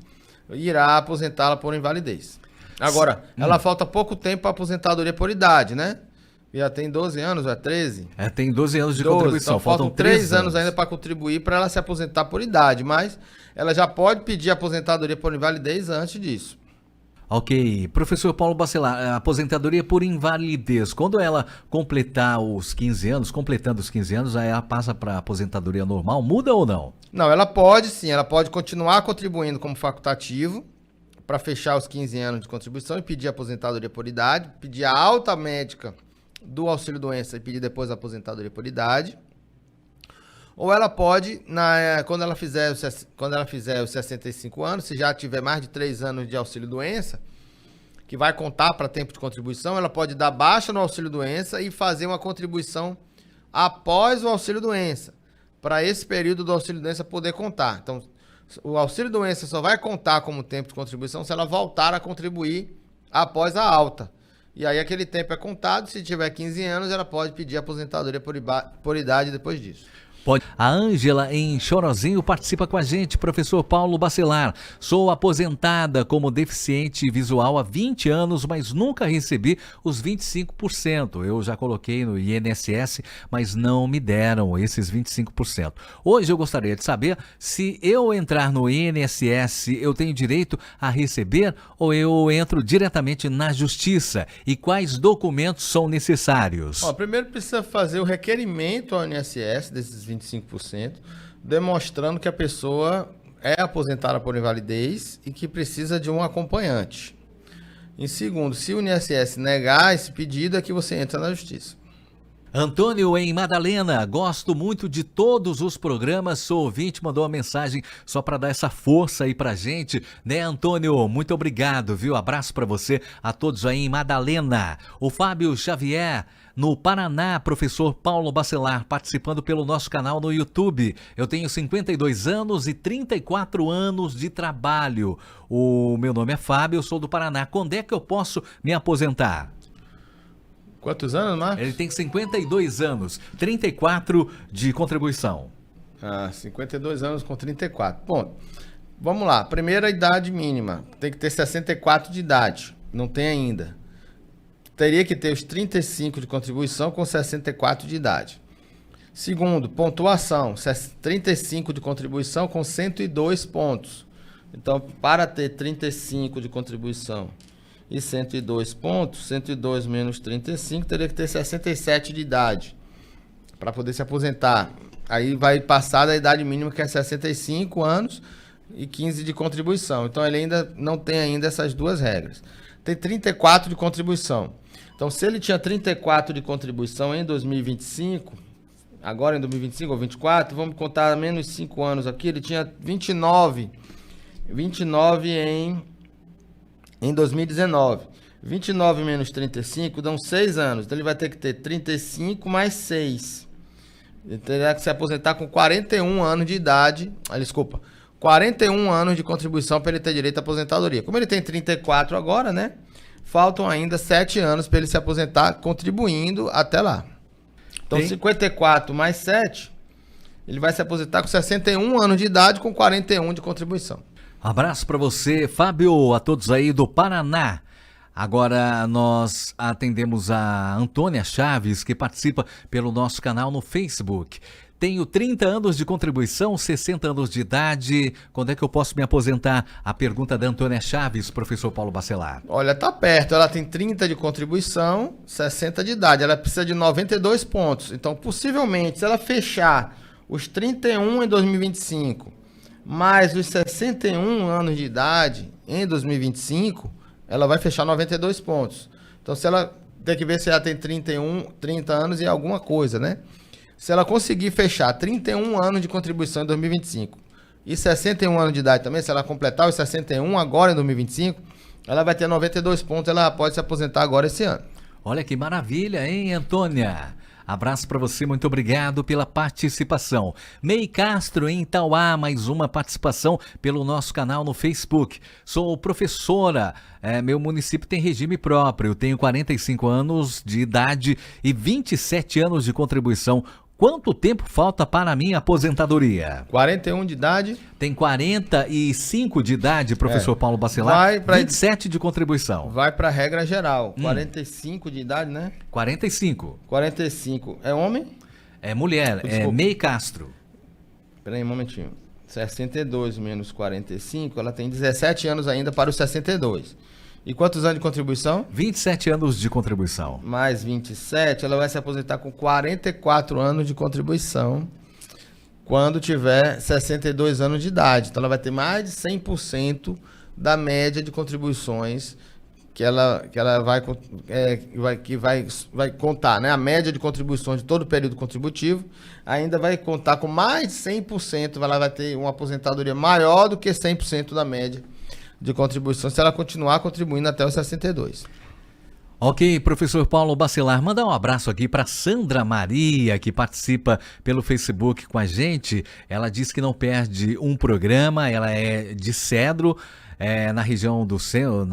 irá aposentá-la por invalidez. Agora, ela falta pouco tempo para aposentadoria por idade, né? Já tem 12 anos, ou é 13? Tem 12 anos de contribuição, então faltam 3 anos ainda para contribuir para ela se aposentar por idade, mas ela já pode pedir aposentadoria por invalidez antes disso. Ok. Professor Paulo Bacelar, a aposentadoria por invalidez, quando ela completando os 15 anos, aí ela passa para aposentadoria normal, muda ou não? Não, ela pode sim, ela pode continuar contribuindo como facultativo para fechar os 15 anos de contribuição e pedir aposentadoria por idade, pedir a alta médica do auxílio-doença e pedir depois a aposentadoria por idade. Ou ela pode, quando ela fizer os 65 anos, se já tiver mais de 3 anos de auxílio-doença, que vai contar para tempo de contribuição, ela pode dar baixa no auxílio-doença e fazer uma contribuição após o auxílio-doença, para esse período do auxílio-doença poder contar. Então, o auxílio-doença só vai contar como tempo de contribuição se ela voltar a contribuir após a alta. E aí aquele tempo é contado, se tiver 15 anos, ela pode pedir aposentadoria por idade depois disso. A Ângela, em Chorozinho, participa com a gente. Professor Paulo Bacelar, sou aposentada como deficiente visual há 20 anos, mas nunca recebi os 25%. Eu já coloquei no INSS, mas não me deram esses 25%. Hoje eu gostaria de saber se eu entrar no INSS, eu tenho direito a receber ou eu entro diretamente na justiça? E quais documentos são necessários? Primeiro precisa fazer o requerimento ao INSS desses 25%, demonstrando que a pessoa é aposentada por invalidez e que precisa de um acompanhante. Em segundo, se o INSS negar esse pedido, é que você entra na justiça. Antônio em Madalena, gosto muito de todos os programas, sou ouvinte, mandou uma mensagem só para dar essa força aí pra gente, né, Antônio? Muito obrigado, viu? Abraço para você, a todos aí em Madalena. O Fábio Xavier, no Paraná, professor Paulo Bacelar, participando pelo nosso canal no YouTube. Eu tenho 52 anos e 34 anos de trabalho. O meu nome é Fábio, eu sou do Paraná. Quando é que eu posso me aposentar? Quantos anos, Marcos? Ele tem 52 anos, 34 de contribuição. 52 anos com 34. Bom, vamos lá. Primeira idade mínima. Tem que ter 64 de idade. Não tem ainda. Teria que ter os 35 de contribuição com 64 de idade. Segundo, pontuação. 35 de contribuição com 102 pontos. Então, para ter 35 de contribuição e 102 pontos, 102 menos 35, teria que ter 67 de idade para poder se aposentar. Aí vai passar da idade mínima, que é 65 anos e 15 de contribuição. Então ele ainda não tem ainda essas duas regras. Tem 34 de contribuição. Então se ele tinha 34 de contribuição em 2025, agora em 2025 ou 24, vamos contar menos 5 anos aqui, ele tinha 29 em 2019. 29 menos 35 dão 6 anos. Então ele vai ter que ter 35 mais 6. Ele terá que se aposentar com 41 anos de idade. 41 anos de contribuição para ele ter direito à aposentadoria. Como ele tem 34 agora, né? Faltam ainda 7 anos para ele se aposentar contribuindo até lá. Então 54 mais 7, ele vai se aposentar com 61 anos de idade com 41 de contribuição. Abraço para você, Fábio, a todos aí do Paraná. Agora nós atendemos a Antônia Chaves, que participa pelo nosso canal no Facebook. Tenho 30 anos de contribuição, 60 anos de idade. Quando é que eu posso me aposentar? A pergunta da Antônia Chaves, professor Paulo Bacelar. Olha, tá perto. Ela tem 30 de contribuição, 60 de idade. Ela precisa de 92 pontos. Então, possivelmente, se ela fechar os 31 em 2025, mais os 61 anos de idade em 2025, ela vai fechar 92 pontos. Então, se ela tem que ver se ela tem 30 anos e alguma coisa, né? Se ela conseguir fechar 31 anos de contribuição em 2025 e 61 anos de idade também, se ela completar os 61 agora em 2025, ela vai ter 92 pontos, ela pode se aposentar agora esse ano. Olha que maravilha, hein, Antônia? Abraço para você, muito obrigado pela participação. Mei Castro, em Itauá, mais uma participação pelo nosso canal no Facebook. Sou professora, meu município tem regime próprio, tenho 45 anos de idade e 27 anos de contribuição. Quanto tempo falta para a minha aposentadoria? 41 de idade. Tem 45 de idade, professor Paulo Bacelar, 27 de contribuição. Vai para a regra geral. 45 de idade, né? 45. 45. É homem? É mulher, é Mei Castro. Peraí um momentinho. 62 menos 45, ela tem 17 anos ainda para os 62. E quantos anos de contribuição? 27 anos de contribuição. Mais 27, ela vai se aposentar com 44 anos de contribuição quando tiver 62 anos de idade. Então ela vai ter mais de 100% da média de contribuições que ela vai contar, né? A média de contribuições de todo o período contributivo ainda vai contar com mais de 100%, ela vai ter uma aposentadoria maior do que 100% da média de contribuição, se ela continuar contribuindo até os 62. Ok, professor Paulo Bacelar, mandar um abraço aqui para Sandra Maria, que participa pelo Facebook com a gente. Ela diz que não perde um programa, ela é de Cedro, na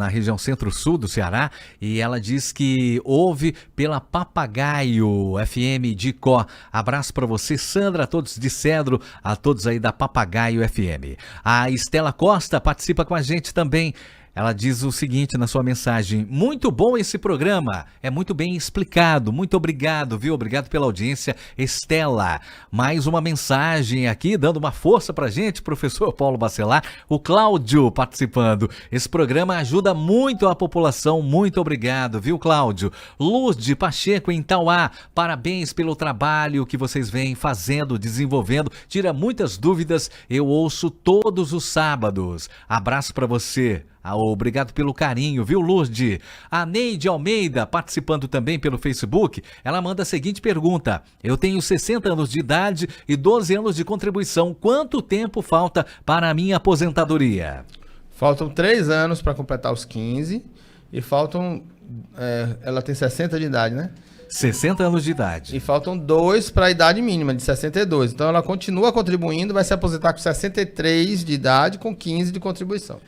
região centro-sul do Ceará, e ela diz que ouve pela Papagaio FM de Icó. Abraço para você, Sandra, a todos de Cedro, a todos aí da Papagaio FM. A Estela Costa participa com a gente também. Ela diz o seguinte na sua mensagem: muito bom esse programa, é muito bem explicado, muito obrigado, viu? Obrigado pela audiência, Estela. Mais uma mensagem aqui, dando uma força pra gente, professor Paulo Bacelar, o Cláudio participando. Esse programa ajuda muito a população, muito obrigado, viu, Cláudio? Luz de Pacheco, em Itauá, parabéns pelo trabalho que vocês vêm fazendo, desenvolvendo, tira muitas dúvidas, eu ouço todos os sábados. Abraço pra você. Obrigado pelo carinho, viu, Lourdes? A Neide Almeida, participando também pelo Facebook, ela manda a seguinte pergunta. Eu tenho 60 anos de idade e 12 anos de contribuição. Quanto tempo falta para a minha aposentadoria? Faltam 3 anos para completar os 15 e faltam... ela tem 60 de idade, né? 60 anos de idade. E faltam 2 para a idade mínima, de 62. Então ela continua contribuindo, vai se aposentar com 63 de idade, com 15 de contribuição.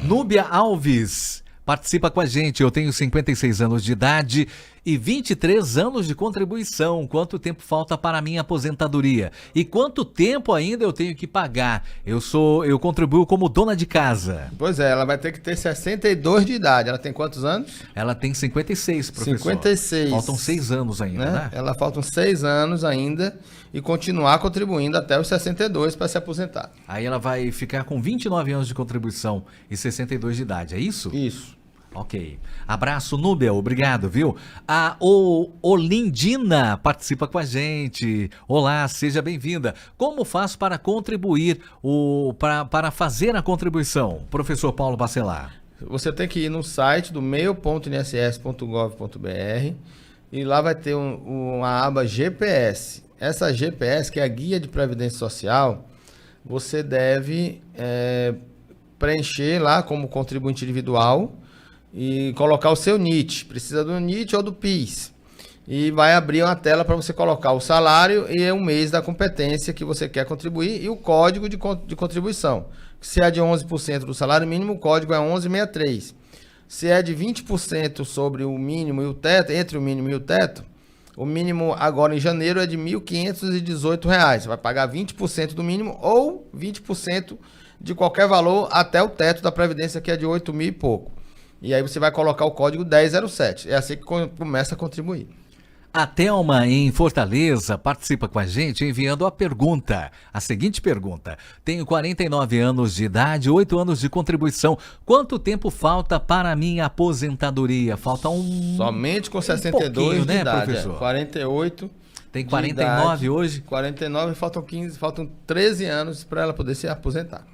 Núbia Alves participa com a gente. Eu tenho 56 anos de idade e 23 anos de contribuição. Quanto tempo falta para a minha aposentadoria? E quanto tempo ainda eu tenho que pagar? Eu contribuo como dona de casa. Pois é, ela vai ter que ter 62 de idade. Ela tem quantos anos? Ela tem 56, professor. 56. Faltam 6 anos ainda, né? Ela faltam 6 anos ainda e continuar contribuindo até os 62 para se aposentar. Aí ela vai ficar com 29 anos de contribuição e 62 de idade, é isso? Isso. Ok. Abraço, Núbia, obrigado, viu? A Olindina participa com a gente. Olá, seja bem-vinda. Como faço para contribuir, para fazer a contribuição? Professor Paulo Bacelar. Você tem que ir no site do meu.inss.gov.br e lá vai ter uma aba GPS. Essa GPS, que é a Guia de Previdência Social, você deve preencher lá como contribuinte individual e colocar o seu NIT. Precisa do NIT ou do PIS. E vai abrir uma tela para você colocar o salário e o mês da competência que você quer contribuir e o código de contribuição. Se é de 11% do salário mínimo, o código é 1163. Se é de 20% sobre o mínimo e o teto, entre o mínimo e o teto, o mínimo agora em janeiro é de R$ 1.518. Você vai pagar 20% do mínimo ou 20% de qualquer valor até o teto da Previdência, que é de 8 mil e pouco. E aí você vai colocar o código 1007. É assim que começa a contribuir. A Thelma, em Fortaleza, participa com a gente enviando a seguinte pergunta. Tenho 49 anos de idade, 8 anos de contribuição. Quanto tempo falta para a minha aposentadoria? Falta Somente com 62 de né, idade, professor? 48. Tem 49 idade, hoje? 49, faltam 13 anos para ela poder se aposentar.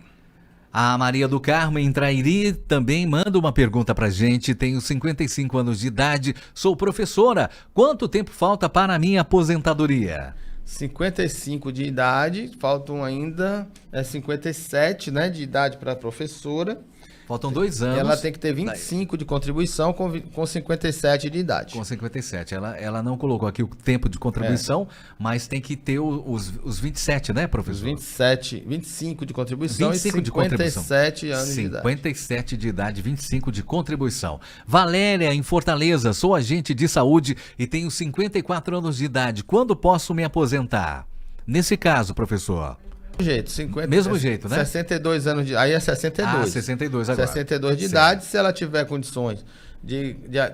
A Maria do Carmo, em Trairi, também manda uma pergunta pra gente. Tenho 55 anos de idade, sou professora. Quanto tempo falta para a minha aposentadoria? 55 de idade, faltam ainda 57, né, de idade para professora. Faltam 2 anos. Ela tem que ter 25 de contribuição com 57 de idade. Com 57. Ela não colocou aqui o tempo de contribuição, mas tem que ter os 27, né, professor? Os 25 de contribuição 25 e 57 anos de idade. 57 de idade, 25 de contribuição. Valéria, em Fortaleza, sou agente de saúde e tenho 54 anos de idade. Quando posso me aposentar? Nesse caso, professor... Mesmo jeito, né? 62 anos de... Aí é 62. 62 agora. 62 de idade, se ela tiver condições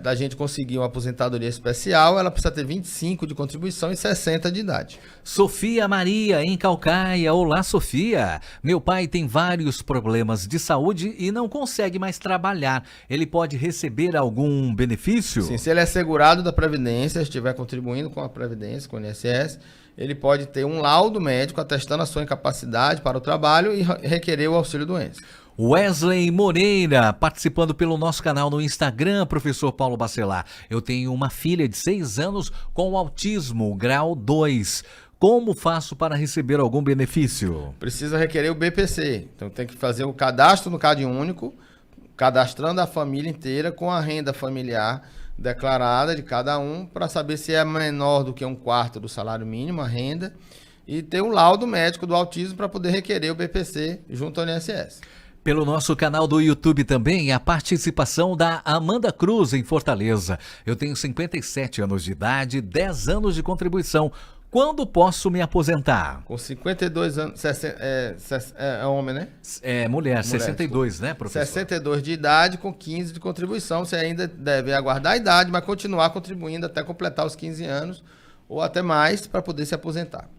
da gente conseguir uma aposentadoria especial, ela precisa ter 25 de contribuição e 60 de idade. Sofia Maria, em Calcaia. Olá, Sofia. Meu pai tem vários problemas de saúde e não consegue mais trabalhar. Ele pode receber algum benefício? Sim, se ele é segurado da Previdência, estiver contribuindo com a Previdência, com o INSS, ele pode ter um laudo médico atestando a sua incapacidade para o trabalho e requerer o auxílio-doença. Wesley Moreira, participando pelo nosso canal no Instagram, professor Paulo Bacelar. Eu tenho uma filha de 6 anos com autismo, grau 2. Como faço para receber algum benefício? Precisa requerer o BPC. Então tem que fazer o cadastro no CadÚnico, cadastrando a família inteira com a renda familiar declarada de cada um, para saber se é menor do que 1/4 do salário mínimo, a renda, e ter um laudo médico do autismo para poder requerer o BPC junto ao INSS. Pelo nosso canal do YouTube também, a participação da Amanda Cruz, em Fortaleza. Eu tenho 57 anos de idade, 10 anos de contribuição. Quando posso me aposentar? Com 52 anos, é homem, né? É mulher, 62, né, professor? 62 de idade com 15 de contribuição. Você ainda deve aguardar a idade, mas continuar contribuindo até completar os 15 anos ou até mais para poder se aposentar.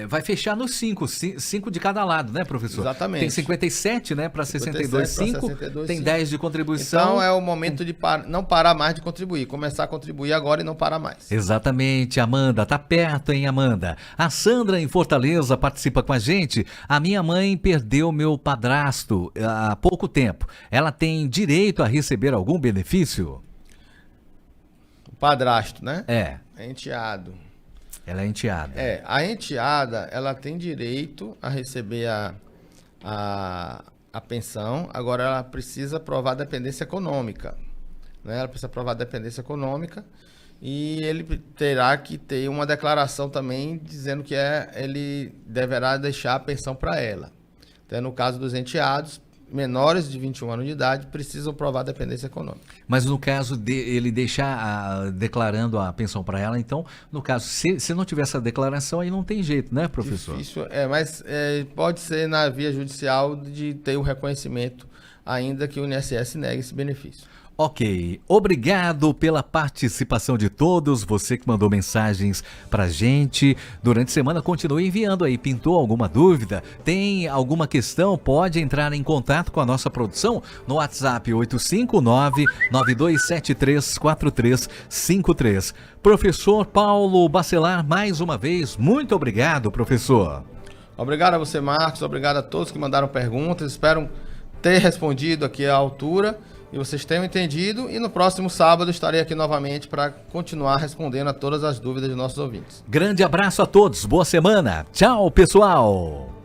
vai fechar nos 5 de cada lado, né, professor? Exatamente. Tem 57, né, para 62,5, 62,5. tem 10 de contribuição. Então é o momento de não parar mais de contribuir, começar a contribuir agora e não parar mais. Exatamente, Amanda, tá perto, hein, Amanda? A Sandra em Fortaleza participa com a gente. A minha mãe perdeu meu padrasto há pouco tempo. Ela tem direito a receber algum benefício? O padrasto, né? É, Enteado. ela é enteada. A enteada, ela tem direito a receber a pensão, agora ela precisa provar dependência econômica, né? Ela precisa provar dependência econômica e ele terá que ter uma declaração também dizendo que ele deverá deixar a pensão para ela. Então, no caso dos enteados, menores de 21 anos de idade precisam provar dependência econômica. Mas no caso de ele deixar declarando a pensão para ela, então, no caso, se não tiver essa declaração, aí não tem jeito, né, professor? Difícil, mas pode ser na via judicial de ter o reconhecimento, ainda que o INSS negue esse benefício. Ok, obrigado pela participação de todos, você que mandou mensagens pra gente. Durante a semana continue enviando aí, pintou alguma dúvida? Tem alguma questão? Pode entrar em contato com a nossa produção no WhatsApp 859-9273-4353. Professor Paulo Bacelar, mais uma vez, muito obrigado, professor. Obrigado a você, Marcos, obrigado a todos que mandaram perguntas, espero ter respondido aqui à altura. E vocês tenham entendido, e no próximo sábado estarei aqui novamente para continuar respondendo a todas as dúvidas dos nossos ouvintes. Grande abraço a todos, boa semana. Tchau, pessoal.